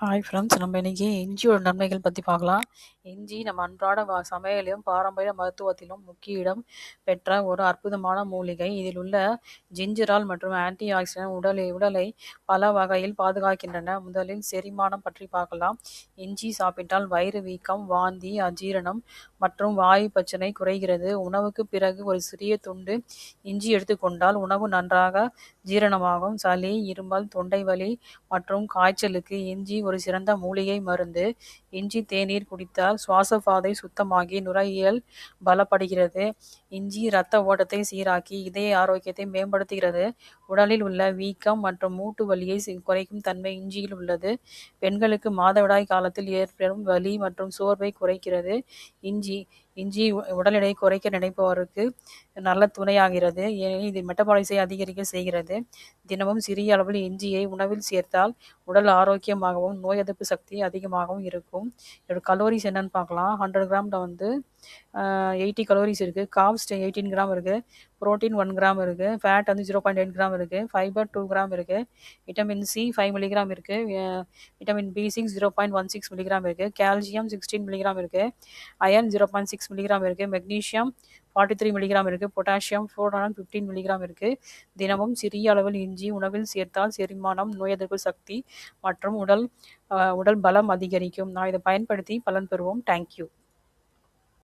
Hi friends, நம்ம இன்னைக்கு இஞ்சியோட நன்மைகள் பற்றி பார்க்கலாம். இஞ்சி நம்ம அன்றாட சமையலிலும் பாரம்பரிய மருத்துவத்திலும் முக்கிய இடம் பெற்ற ஒரு அற்புதமான மூலிகை. இதில் உள்ள ஜிஞ்சரால் மற்றும் ஆன்டி ஆக்சிடென்ட் உடலை பல வகையில் பாதுகாக்கின்றன. முதலில் செரிமானம் பற்றி பார்க்கலாம். இஞ்சி சாப்பிட்டால் வயிறு வீக்கம், வாந்தி, அஜீரணம் மற்றும் வாயு பிரச்சனை குறைகிறது. உணவுக்கு பிறகு ஒரு சிறிய துண்டு இஞ்சி எடுத்துக்கொண்டால் உணவு நன்றாக ஜீரணமாகும். சளி, இருமல், தொண்டை வலி மற்றும் காய்ச்சலுக்கு இஞ்சி ஒரு சிறந்த மூலிகை மருந்து. இஞ்சி தேநீர் குடித்தால் சுவாச பாதை சுத்தமாகி நுரையீரல் பலப்படுகிறது. இஞ்சி இரத்த ஓட்டத்தை சீராக்கி இதய ஆரோக்கியத்தை மேம்படுத்துகிறது. உடலில் உள்ள வீக்கம் மற்றும் மூட்டு வலியை குறைக்கும் தன்மை இஞ்சியில் உள்ளது. பெண்களுக்கு மாதவிடாய் காலத்தில் ஏற்படும் வலி மற்றும் சோர்வை குறைக்கிறது. இஞ்சி இஞ்சி உடல் எடையை குறைக்க நினைப்பவருக்கு நல்ல துணையாகிறது. ஏனெனில் இது மெட்டபாலிசை அதிகரிக்க செய்கிறது. தினமும் சிறிய அளவில் இஞ்சியை உணவில் சேர்த்தால் உடல் ஆரோக்கியமாகவும் நோய் எதிர்ப்பு சக்தி அதிகமாகவும் இருக்கும். இதோட கலோரிஸ் என்னன்னு பார்க்கலாம். 100 கிராமில் வந்து 80 கலோரிஸ் இருக்குது. கார்ப்ஸ் 18 கிராம் இருக்குது. புரோட்டீன் 1 கிராம் இருக்குது. ஃபேட் வந்து 0.8 கிராம் இருக்குது. ஃபைபர் 2 கிராம் இருக்குது. விட்டமின் சி 5 மில்லிகிராம் இருக்குது. விட்டமின் B6 0.16 மில்லிகிராம் இருக்குது. கால்சியம் 16 மில்லிகிராம் இருக்குது. அயர்ன் 0.6 மில்லிகிராம் இருக்குது. மெக்னீஷியம் 43 மில்லிகிராம் இருக்குது. பொட்டாசியம் 415 மில்லிகிராம் இருக்குது. தினமும் சிறிய அளவில் இஞ்சி உணவில் சேர்த்தால் செரிமானம், நோய் எதிர்ப்பு சக்தி மற்றும் உடல் பலம் அதிகரிக்கும். நான் இதை பயன்படுத்தி பலன் பெறுவோம். தேங்க்யூ.